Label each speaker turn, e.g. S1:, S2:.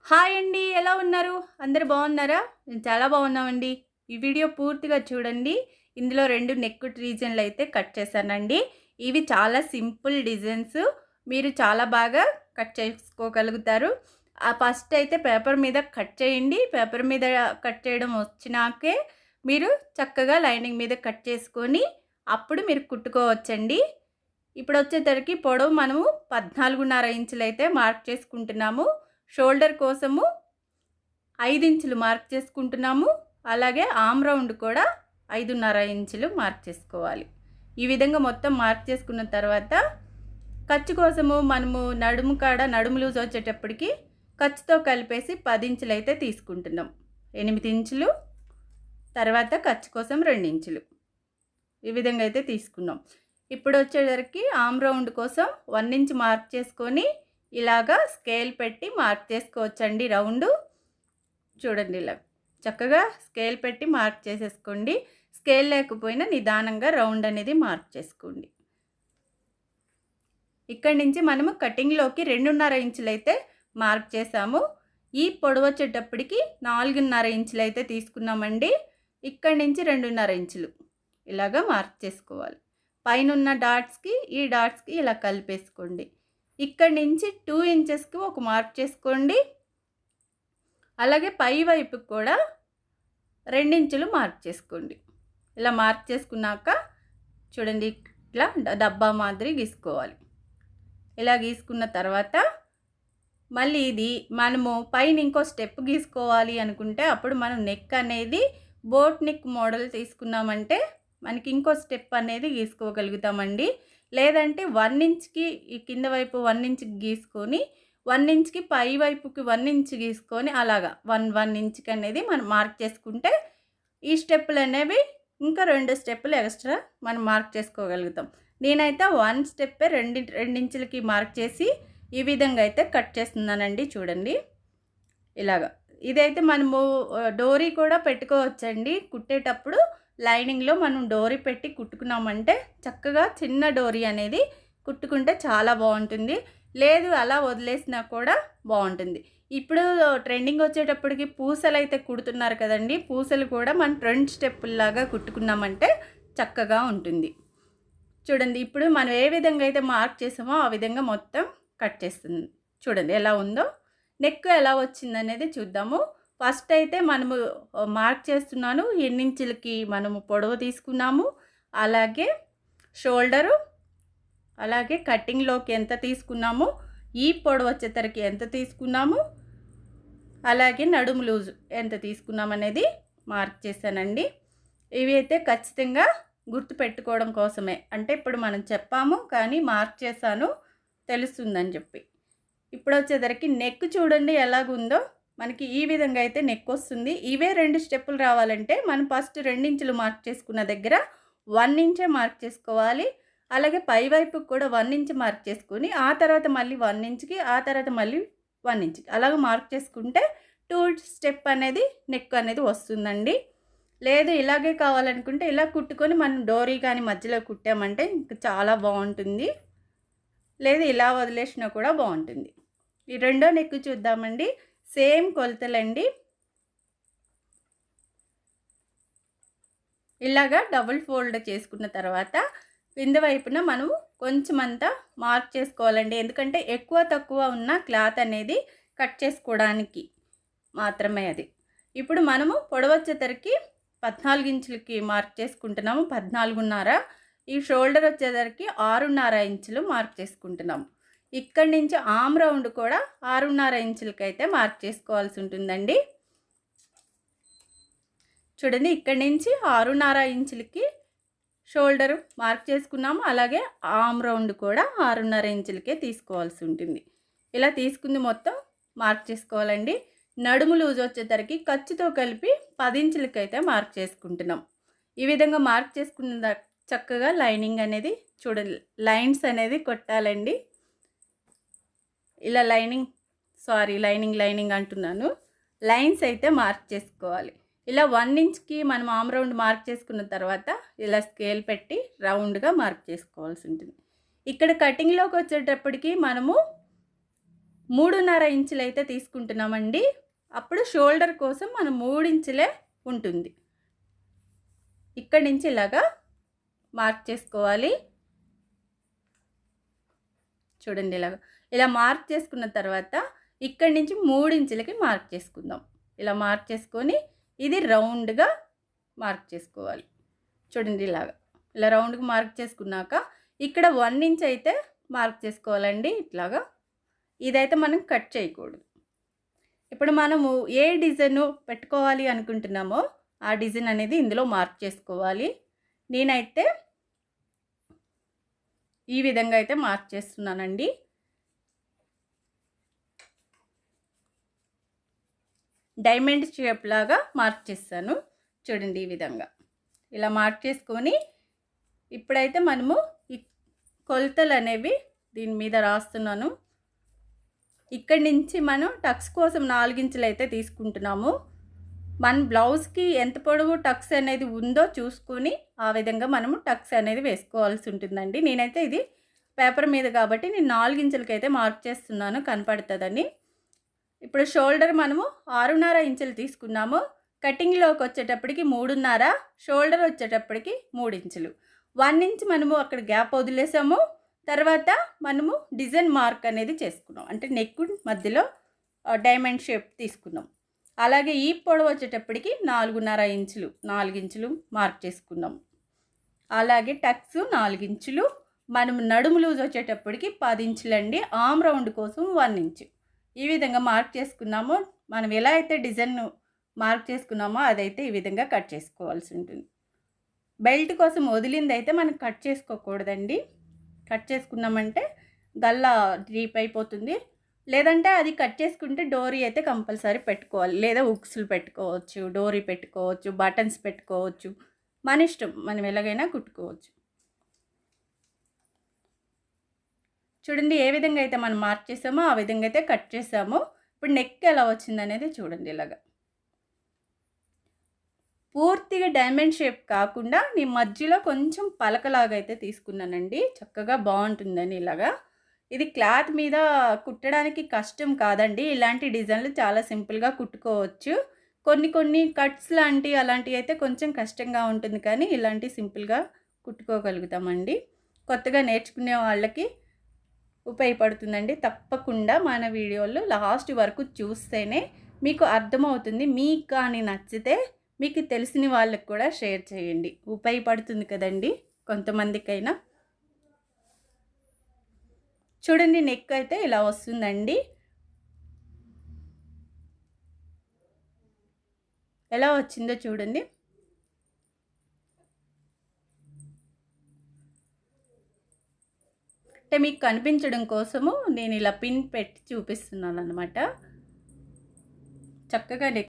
S1: Hi అండి. ఎలా ఉన్నారు? అందరూ బాగున్నారా? నేను చాలా బాగున్నామండి. ఈ వీడియో పూర్తిగా చూడండి. ఇందులో 2 నెక్ రీజన్‌లయితే కట్ చేశానండి. ఇవి చాలా సింపుల్ డిజైన్స్. మీరు చాలా బాగా కట్ చేసుకోగలుగుతారు. ఫస్ట్ అయితే పేపర్ మీద కట్ చేయండి. పేపర్ మీద కట్ చేయడం వచ్చినాకే మీరు చక్కగా లైనింగ్ మీద కట్ చేసుకొని అప్పుడు మీరు కుట్టుకోవచ్చండి. ఇప్పుడొచ్చేసరికి పొడవు మనము 14.5 ఇంచులైతే మార్క్ చేసుకుంటున్నాము. షోల్డర్ కోసము 5 ఇంచులు మార్క్ చేసుకుంటున్నాము. అలాగే ఆర్మ్ రౌండ్ కూడా 5.5 ఇంచులు మార్క్ చేసుకోవాలి. ఈ విధంగా మొత్తం మార్క్ చేసుకున్న తర్వాత ఖర్చు కోసము మనము నడుము లూజ్ వచ్చేటప్పటికి ఖర్చుతో కలిపేసి 10 ఇంచులైతే తీసుకుంటున్నాం. 8 ఇంచులు, తర్వాత ఖర్చు కోసం 2 ఇంచులు. ఈ విధంగా అయితే తీసుకున్నాం. ఇప్పుడు వచ్చేసరికి ఆర్మ్ రౌండ్ కోసం 1 ఇంచ్ మార్క్ చేసుకొని ఇలాగా స్కేల్ పెట్టి మార్క్ చేసుకోవచ్చండి రౌండు. చూడండి ఇలా చక్కగా స్కేల్ పెట్టి మార్క్ చేసేసుకోండి. స్కేల్ లేకపోయినా నిదానంగా రౌండ్ అనేది మార్క్ చేసుకోండి. ఇక్కడి నుంచి మనము కటింగ్లోకి 2.5 ఇంచులైతే మార్క్ చేసాము. ఈ పొడవు వచ్చేటప్పటికి 4.5 ఇంచులైతే తీసుకున్నామండి. ఇక్కడి నుంచి 2.5 ఇంచులు ఇలాగా మార్క్ చేసుకోవాలి. పైనున్న డాట్స్కి ఈ డాట్స్కి ఇలా కలిపేసుకోండి. ఇక్కడి నుంచి 2 ఇంచెస్కి ఒక మార్క్ చేసుకోండి. అలాగే పై వైపుకి కూడా 2 ఇంచులు మార్క్ చేసుకోండి. ఇలా మార్క్ చేసుకున్నాక చూడండి ఇట్లా డబ్బా మాదిరి గీసుకోవాలి. ఇలా గీసుకున్న తర్వాత మళ్ళీ ఇది మనము పైన ఇంకో స్టెప్ గీసుకోవాలి అనుకుంటే అప్పుడు మనం నెక్ అనేది బోట్ నెక్ మోడల్ తీసుకున్నామంటే మనకి ఇంకో స్టెప్ అనేది గీసుకోగలుగుతామండి. లేదంటే 1 ఇంచ్కి ఈ కింద వైపు 1 ఇంచ్కి గీసుకొని 1 ఇంచ్కి పై వైపుకి 1 ఇంచ్ గీసుకొని అలాగా 1 ఇంచ్కి అనేది మనం మార్క్ చేసుకుంటే ఈ స్టెప్పులు అనేవి ఇంకా 2 స్టెప్పులు ఎక్స్ట్రా మనం మార్క్ చేసుకోగలుగుతాం. నేనైతే 1 స్టెప్పే 2 ఇంచులకి మార్క్ చేసి ఈ విధంగా అయితే కట్ చేస్తున్నానండి. చూడండి ఇలాగా. ఇదైతే మనము డోరీ కూడా పెట్టుకోవచ్చండి. కుట్టేటప్పుడు లైనింగ్లో మనం డోరీ పెట్టి కుట్టుకున్నామంటే చక్కగా చిన్న డోరీ అనేది కుట్టుకుంటే చాలా బాగుంటుంది. లేదు అలా వదిలేసినా కూడా బాగుంటుంది. ఇప్పుడు ట్రెండింగ్ వచ్చేటప్పటికి పూసలు అయితే కుడుతున్నారు కదండి. పూసలు కూడా మనం 2 స్టెప్పుల్లాగా కుట్టుకున్నామంటే చక్కగా ఉంటుంది. చూడండి ఇప్పుడు మనం ఏ విధంగా అయితే మార్క్ చేసామో ఆ విధంగా మొత్తం కట్ చేస్తుంది. చూడండి ఎలా ఉందో. నెక్ ఎలా వచ్చిందనేది చూద్దాము. ఫస్ట్ అయితే మనము మార్క్ చేస్తున్నాను ఎన్ని ఇంచులకి మనము పొడవు తీసుకున్నాము, అలాగే షోల్డరు, అలాగే కటింగ్లోకి ఎంత తీసుకున్నాము, ఈ పొడవు వచ్చేసరికి ఎంత తీసుకున్నాము, అలాగే నడుము లూజు ఎంత తీసుకున్నాం అనేది మార్క్ చేశానండి. ఇవి అయితే ఖచ్చితంగా గుర్తుపెట్టుకోవడం కోసమే. అంటే ఇప్పుడు మనం చెప్పాము కానీ మార్క్ చేశాను తెలుస్తుందని చెప్పి. ఇప్పుడు వచ్చేసరికి నెక్ చూడండి ఎలాగుందో. మనకి ఈ విధంగా అయితే నెక్ వస్తుంది. ఇవే 2 స్టెప్పులు రావాలంటే మనం ఫస్ట్ 2 ఇంచులు మార్క్ చేసుకున్న దగ్గర 1 ఇంచే మార్క్ చేసుకోవాలి. అలాగే పై వైపుకి కూడా 1 ఇంచ్ మార్క్ చేసుకొని ఆ తర్వాత మళ్ళీ 1 ఇంచ్కి, ఆ తర్వాత మళ్ళీ 1 ఇంచ్కి అలాగ మార్క్ చేసుకుంటే 2 స్టెప్ అనేది నెక్ అనేది వస్తుందండి. లేదు ఇలాగే కావాలనుకుంటే ఇలా కుట్టుకొని మనం డోరీ కానీ మధ్యలో కుట్టామంటే ఇంకా చాలా బాగుంటుంది. లేదు ఇలా వదిలేసినా కూడా బాగుంటుంది. ఈ రెండో నెక్ చూద్దామండి. సేమ్ కొలతలండి. ఇలాగా డబుల్ ఫోల్డ్ చేసుకున్న తర్వాత కింద వైపున మనం కొంచెం అంతా మార్క్ చేసుకోవాలండి. ఎందుకంటే ఎక్కువ తక్కువ ఉన్న క్లాత్ అనేది కట్ చేసుకోవడానికి మాత్రమే అది. ఇప్పుడు మనము పొడవు వచ్చేసరికి 14 ఇంచులకి మార్క్ చేసుకుంటున్నాము. 14.5. ఈ షోల్డర్ వచ్చేసరికి 6.5 ఇంచులు మార్క్ చేసుకుంటున్నాము. ఇక్కడి నుంచి ఆర్మ్ రౌండ్ కూడా 6.5 ఇంచులకైతే మార్క్ చేసుకోవాల్సి ఉంటుందండి. చూడండి ఇక్కడి నుంచి 6.5 ఇంచులకి షోల్డరు మార్క్ చేసుకున్నాము. అలాగే ఆర్మ్ రౌండ్ కూడా 6.5 ఇంచులకే తీసుకోవాల్సి ఉంటుంది. ఇలా తీసుకుంది మొత్తం మార్క్ చేసుకోవాలండి. నడుము లూజ్ వచ్చేసరికి ఖర్చుతో కలిపి 10 ఇంచులకైతే మార్క్ చేసుకుంటున్నాం. ఈ విధంగా మార్క్ చేసుకున్న చక్కగా లైనింగ్ అనేది చూడండి లైన్స్ అనేది కొట్టాలండి. ఇలా లైనింగ్ అంటున్నాను. లైన్స్ అయితే మార్క్ చేసుకోవాలి. ఇలా 1 ఇంచ్కి మనం ఆర్మ్ రౌండ్ మార్క్ చేసుకున్న తర్వాత ఇలా స్కేల్ పెట్టి రౌండ్గా మార్క్ చేసుకోవాల్సి ఉంటుంది. ఇక్కడ కటింగ్లోకి వచ్చేటప్పటికి మనము 3.5 ఇంచులు అయితే తీసుకుంటున్నామండి. అప్పుడు షోల్డర్ కోసం మనం 3 ఇంచులే ఉంటుంది. ఇక్కడి నుంచి ఇలాగా మార్క్ చేసుకోవాలి. చూడండి ఇలాగా. ఇలా మార్క్ చేసుకున్న తర్వాత ఇక్కడి నుంచి 3 ఇంచులకి మార్క్ చేసుకుందాం. ఇలా మార్క్ చేసుకొని ఇది రౌండ్గా మార్క్ చేసుకోవాలి. చూడండి ఇలాగా. ఇలా రౌండ్గా మార్క్ చేసుకున్నాక ఇక్కడ 1 ఇంచ్ అయితే మార్క్ చేసుకోవాలండి. ఇట్లాగా. ఇదైతే మనం కట్ చేయకూడదు. ఇప్పుడు మనము ఏ డిజైన్ పెట్టుకోవాలి అనుకుంటున్నామో ఆ డిజైన్ అనేది ఇందులో మార్క్ చేసుకోవాలి. నేనైతే ఈ విధంగా అయితే మార్క్ చేస్తున్నానండి. డైమండ్ షేప్ లాగా మార్క్ చేస్తాను. చూడండి ఈ విధంగా. ఇలా మార్క్ చేసుకొని ఇప్పుడైతే మనము ఈ కొలతలు అనేవి దీని మీద రాస్తున్నాను. ఇక్కడి నుంచి మనం టక్స్ కోసం 4 ఇంచులు అయితే తీసుకుంటున్నాము. మన బ్లౌజ్కి ఎంత పొడవు టక్స్ అనేది ఉందో చూసుకొని ఆ విధంగా మనము టక్స్ అనేది వేసుకోవాల్సి ఉంటుందండి. నేనైతే ఇది పేపర్ మీద కాబట్టి నేను 4 ఇంచులకైతే మార్క్ చేస్తున్నాను కనపడుతుందని. ఇప్పుడు షోల్డర్ మనము 6.5 ఇంచులు తీసుకున్నాము. కటింగ్లోకి వచ్చేటప్పటికి 3.5, షోల్డర్ వచ్చేటప్పటికి 3 ఇంచులు. 1 ఇంచ్ మనము అక్కడ గ్యాప్ వదిలేసాము. తర్వాత మనము డిజైన్ మార్క్ అనేది చేసుకున్నాం. అంటే నెక్ మధ్యలో డైమండ్ షేప్ తీసుకున్నాం. అలాగే ఈ పొడవు వచ్చేటప్పటికి 4.5 ఇంచులు, 4 ఇంచులు మార్క్ చేసుకున్నాం. అలాగే టక్స్ 4 ఇంచులు. మనం నడుము లూజ్ వచ్చేటప్పటికి 10 ఇంచులండి. ఆమ్ రౌండ్ కోసం 1 ఇంచు. ఈ విధంగా మార్క్ చేసుకున్నాము. మనం ఎలా అయితే డిజైన్ మార్క్ చేసుకున్నామో అదైతే ఈ విధంగా కట్ చేసుకోవాల్సి ఉంటుంది. బెల్ట్ కోసం వదిలింది అయితే మనం కట్ చేసుకోకూడదండి. కట్ చేసుకున్నామంటే గల్లా డీప్ అయిపోతుంది. లేదంటే అది కట్ చేసుకుంటే డోరీ అయితే కంపల్సరీ పెట్టుకోవాలి. లేదా ఉక్స్లు పెట్టుకోవచ్చు, డోరీ పెట్టుకోవచ్చు, బటన్స్ పెట్టుకోవచ్చు. మన ఇష్టం, మనం ఎలాగైనా కుట్టుకోవచ్చు. చూడండి ఏ విధంగా అయితే మనం మార్క్ చేసామో ఆ విధంగా అయితే కట్ చేసాము. ఇప్పుడు నెక్ ఎలా వచ్చిందనేది చూడండి. ఇలాగా పూర్తిగా డైమండ్ షేప్ కాకుండా నేను మధ్యలో కొంచెం పలకలాగా అయితే తీసుకున్నానండి. చక్కగా బాగుంటుందని ఇలాగా. ఇది క్లాత్ మీద కుట్టడానికి కష్టం కాదండి. ఇలాంటి డిజైన్లు చాలా సింపుల్గా కుట్టుకోవచ్చు. కొన్ని కట్స్ లాంటి అలాంటివి అయితే కొంచెం కష్టంగా ఉంటుంది, కానీ ఇలాంటి సింపుల్గా కుట్టుకోగలుగుతామండి. కొత్తగా నేర్చుకునే వాళ్ళకి ఉపయోగపడుతుందండి. తప్పకుండా మన వీడియోలు లాస్ట్ వరకు చూస్తేనే మీకు అర్థమవుతుంది. మీకు కానీ నచ్చితే మీకు తెలిసిన వాళ్ళకి కూడా షేర్ చేయండి. ఉపయోగపడుతుంది కదండి కొంతమందికైనా. చూడండి నెక్ అయితే ఇలా వస్తుందండి. ఎలా వచ్చిందో చూడండి. అంటే మీకు కనిపించడం కోసము నేను ఇలా పిన్ పెట్టి చూపిస్తున్నాను అన్నమాట. చక్కగా నెక్